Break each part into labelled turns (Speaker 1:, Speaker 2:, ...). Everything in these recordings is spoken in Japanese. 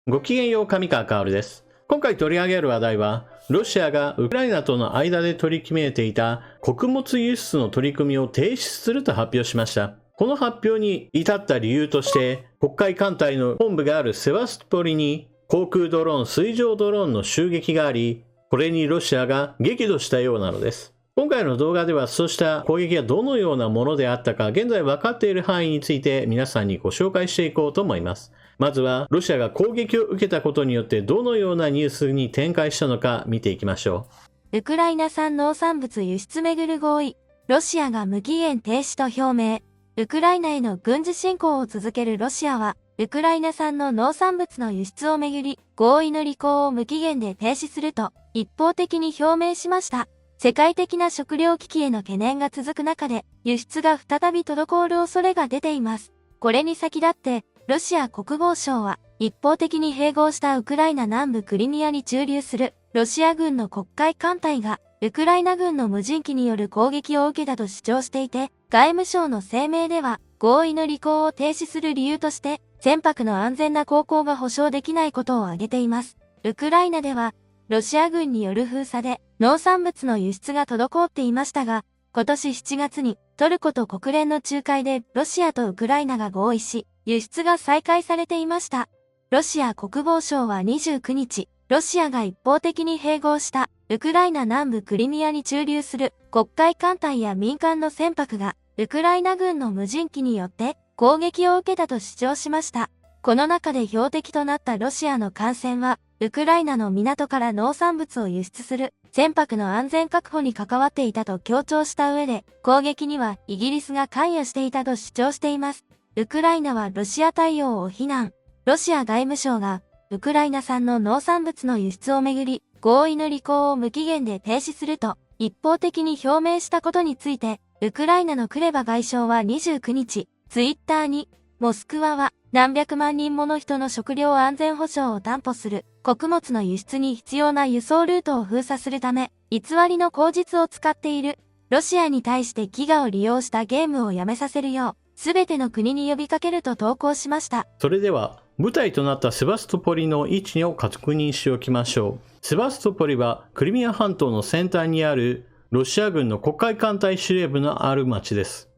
Speaker 1: ごきげんよう、上川薫です。今回取り上げる話題は、ロシアがウクライナとの間で取り決めていた穀物輸出の取り組みを停止すると発表しました。この発表に至った理由として、黒海艦隊の本部があるセバストポリに航空ドローン、水上ドローンの襲撃があり、これにロシアが激怒したようなのです。今回の動画ではそうした攻撃がどのようなものであったか、現在分かっている範囲について皆さんにご紹介していこうと思います。まずは、ロシアが攻撃を受けたことによってどのようなニュースに展開したのか見ていきましょ
Speaker 2: う。ウクライナ産農産物輸出めぐる合意。ロシアが無期限停止と表明。ウクライナへの軍事侵攻を続けるロシアは、ウクライナ産の農産物の輸出をめぐり、合意の履行を無期限で停止すると、一方的に表明しました。世界的な食糧危機への懸念が続く中で、輸出が再び滞る恐れが出ています。これに先立って、ロシア国防省は一方的に併合したウクライナ南部クリミアに駐留するロシア軍の黒海艦隊がウクライナ軍の無人機による攻撃を受けたと主張していて、外務省の声明では合意の履行を停止する理由として船舶の安全な航行が保証できないことを挙げています。ウクライナではロシア軍による封鎖で農産物の輸出が滞っていましたが、今年7月にトルコと国連の仲介でロシアとウクライナが合意し、輸出が再開されていました。ロシア国防省は29日、ロシアが一方的に併合したウクライナ南部クリミアに駐留する黒海艦隊や民間の船舶がウクライナ軍の無人機によって攻撃を受けたと主張しました。この中で標的となったロシアの艦船は、ウクライナの港から農産物を輸出する船舶の安全確保に関わっていたと強調した上で、攻撃にはイギリスが関与していたと主張しています。ウクライナはロシア対応を非難。ロシア外務省が、ウクライナ産の農産物の輸出をめぐり、合意の履行を無期限で停止すると、一方的に表明したことについて、ウクライナのクレバ外相は29日、ツイッターに、モスクワは何百万人もの人の食料安全保障を担保する穀物の輸出に必要な輸送ルートを封鎖するため、偽りの口実を使っている。ロシアに対して飢餓を利用したゲームをやめさせるよう、すべての国に呼びかけると投稿しました。
Speaker 1: それでは、舞台となったセバストポリの位置を確認しておきましょう。セバストポリはクリミア半島の先端にあるロシア軍の黒海艦隊司令部のある町です。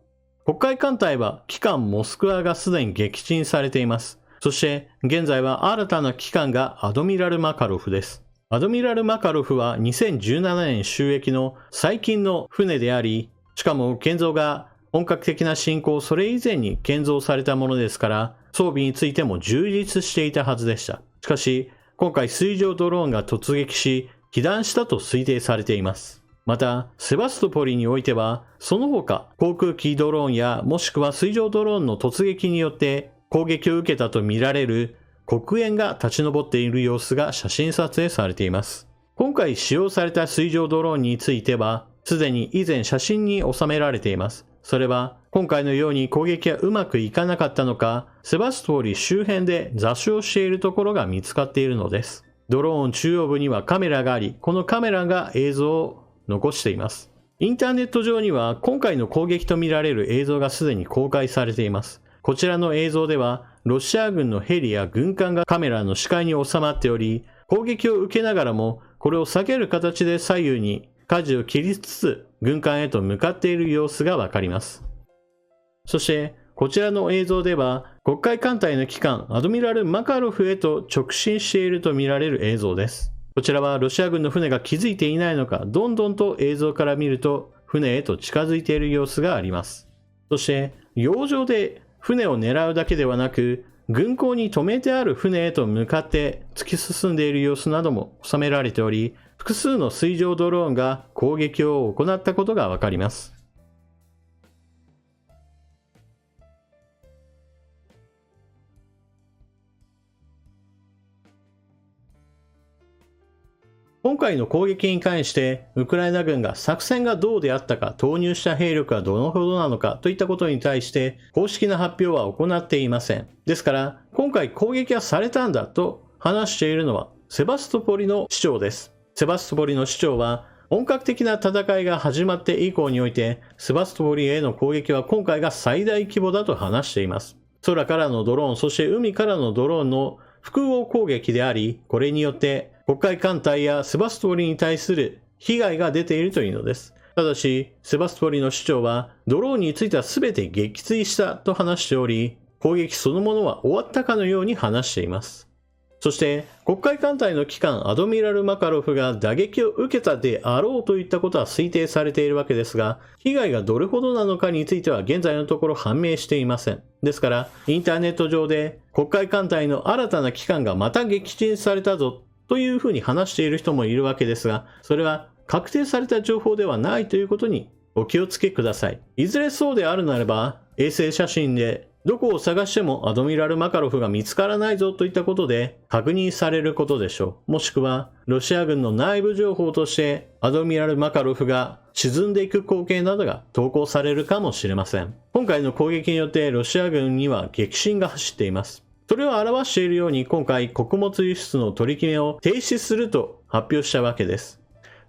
Speaker 1: 黒海艦隊は旗艦モスクワがすでに撃沈されています。そして現在は新たな旗艦がアドミラル・マカロフです。アドミラル・マカロフは2017年就役の最近の船であり、しかも建造が本格的な侵攻それ以前に建造されたものですから、装備についても充実していたはずでした。しかし、今回水上ドローンが突撃し、被弾したと推定されています。また、セバストポリにおいては、その他、航空機ドローンやもしくは水上ドローンの突撃によって攻撃を受けたとみられる黒煙が立ち上っている様子が写真撮影されています。今回使用された水上ドローンについては、すでに以前写真に収められています。それは、今回のように攻撃がうまくいかなかったのか、セバストポリ周辺で座礁しているところが見つかっているのです。ドローン中央部にはカメラがあり、このカメラが映像を残しています。インターネット上には今回の攻撃とみられる映像がすでに公開されています。こちらの映像では、ロシア軍のヘリや軍艦がカメラの視界に収まっており、攻撃を受けながらも、これを避ける形で左右に舵を切りつつ、軍艦へと向かっている様子がわかります。そして、こちらの映像では、黒海艦隊の旗艦アドミラル・マカロフへと直進しているとみられる映像です。こちらはロシア軍の船が気づいていないのか、どんどんと映像から見ると船へと近づいている様子があります。そして、洋上で船を狙うだけではなく、軍港に止めてある船へと向かって突き進んでいる様子なども収められており、複数の水上ドローンが攻撃を行ったことがわかります。今回の攻撃に関して、ウクライナ軍が作戦がどうであったか、投入した兵力がどのほどなのかといったことに対して、公式な発表は行っていません。ですから、今回攻撃がされたんだと話しているのは、セバストポリの市長です。セバストポリの市長は、本格的な戦いが始まって以降において、セバストポリへの攻撃は今回が最大規模だと話しています。空からのドローン、そして海からのドローンの複合攻撃であり、これによって黒海艦隊やセバストポリに対する被害が出ているというのです。ただし、セバストポリの市長はドローンについては全て撃墜したと話しており、攻撃そのものは終わったかのように話しています。そして黒海艦隊の機関アドミラル・マカロフが打撃を受けたであろうといったことは推定されているわけですが、被害がどれほどなのかについては現在のところ判明していません。ですからインターネット上で黒海艦隊の新たな機関がまた撃沈されたぞというふうに話している人もいるわけですが、それは確定された情報ではないということにお気をつけください。いずれそうであるならば、衛星写真でどこを探してもアドミラル・マカロフが見つからないぞといったことで確認されることでしょう。もしくはロシア軍の内部情報としてアドミラル・マカロフが沈んでいく光景などが投稿されるかもしれません。今回の攻撃によってロシア軍には激震が走っています。それを表しているように今回穀物輸出の取り決めを停止すると発表したわけです。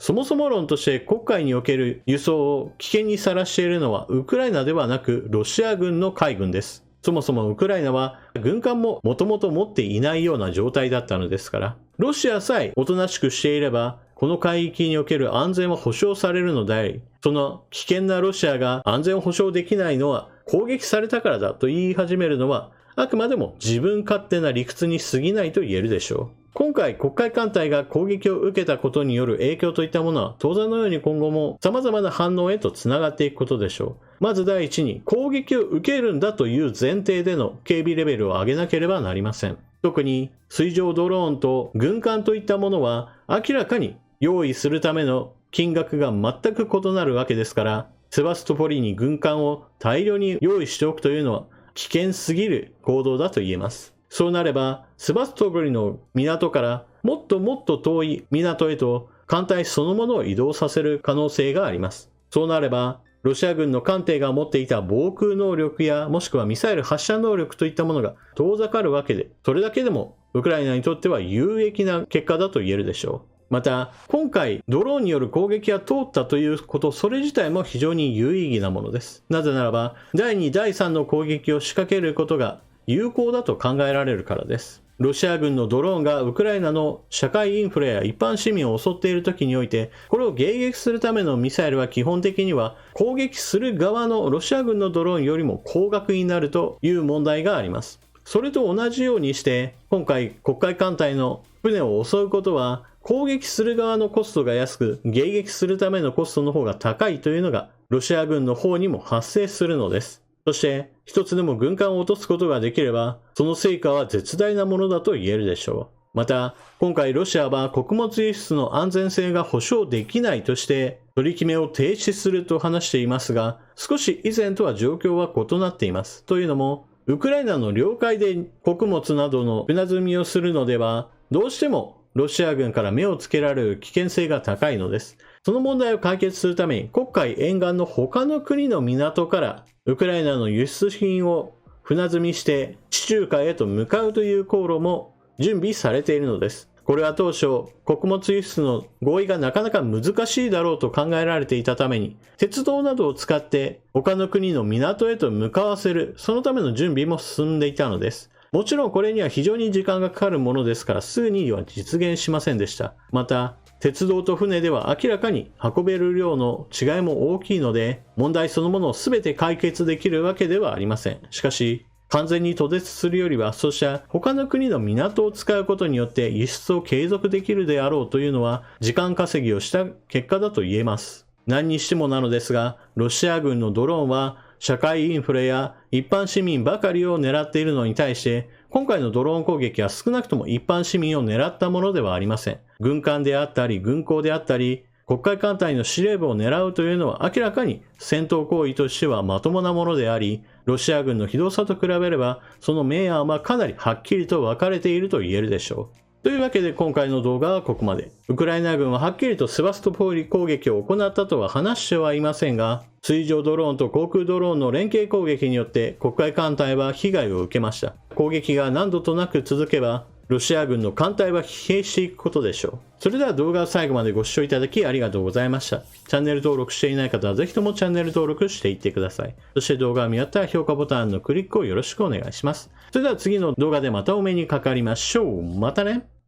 Speaker 1: そもそも論として黒海における輸送を危険にさらしているのはウクライナではなくロシア軍の海軍です。そもそもウクライナは軍艦ももともと持っていないような状態だったのですから、ロシアさえおとなしくしていればこの海域における安全は保障されるのであり、その危険なロシアが安全を保障できないのは攻撃されたからだと言い始めるのはあくまでも自分勝手な理屈に過ぎないと言えるでしょう。今回黒海艦隊が攻撃を受けたことによる影響といったものは当然のように今後も様々な反応へとつながっていくことでしょう。まず第一に攻撃を受けるんだという前提での警備レベルを上げなければなりません。特に水上ドローンと軍艦といったものは明らかに用意するための金額が全く異なるわけですから、セバストポリに軍艦を大量に用意しておくというのは危険すぎる行動だと言えます。そうなれば、セバストポリの港からもっともっと遠い港へと艦隊そのものを移動させる可能性があります。そうなれば、ロシア軍の艦艇が持っていた防空能力やもしくはミサイル発射能力といったものが遠ざかるわけで、それだけでもウクライナにとっては有益な結果だと言えるでしょう。また、今回ドローンによる攻撃が通ったということ、それ自体も非常に有意義なものです。なぜならば、第2、第3の攻撃を仕掛けることが有効だと考えられるからです。ロシア軍のドローンがウクライナの社会インフラや一般市民を襲っている時において、これを迎撃するためのミサイルは基本的には攻撃する側のロシア軍のドローンよりも高額になるという問題があります。それと同じようにして、今回黒海艦隊の船を襲うことは攻撃する側のコストが安く、迎撃するためのコストの方が高いというのがロシア軍の方にも発生するのです。そして一つでも軍艦を落とすことができれば、その成果は絶大なものだと言えるでしょう。また、今回ロシアは穀物輸出の安全性が保証できないとして取り決めを停止すると話していますが、少し以前とは状況は異なっています。というのも、ウクライナの領海で穀物などの船積みをするのでは、どうしてもロシア軍から目をつけられる危険性が高いのです。その問題を解決するために黒海沿岸の他の国の港からウクライナの輸出品を船積みして地中海へと向かうという航路も準備されているのです。これは当初穀物輸出の合意がなかなか難しいだろうと考えられていたために、鉄道などを使って他の国の港へと向かわせる、そのための準備も進んでいたのです。もちろんこれには非常に時間がかかるものですからすぐには実現しませんでした。また鉄道と船では明らかに運べる量の違いも大きいので、問題そのものを全て解決できるわけではありません。しかし完全に途絶するよりは、そうした他の国の港を使うことによって輸出を継続できるであろうというのは時間稼ぎをした結果だと言えます。何にしてもなのですが、ロシア軍のドローンは社会インフレや一般市民ばかりを狙っているのに対して、今回のドローン攻撃は少なくとも一般市民を狙ったものではありません。軍艦であったり軍港であったり黒海艦隊の司令部を狙うというのは明らかに戦闘行為としてはまともなものであり、ロシア軍のひどさと比べればその明暗はかなりはっきりと分かれていると言えるでしょう。というわけで今回の動画はここまで。ウクライナ軍ははっきりとセバストポリ攻撃を行ったとは話してはいませんが、水上ドローンと航空ドローンの連携攻撃によって黒海艦隊は被害を受けました。攻撃が何度となく続けば、ロシア軍の艦隊は疲弊していくことでしょう。それでは動画を最後までご視聴いただきありがとうございました。チャンネル登録していない方はぜひともチャンネル登録していってください。そして動画を見終わったら評価ボタンのクリックをよろしくお願いします。それでは次の動画でまたお目にかかりましょう。またね。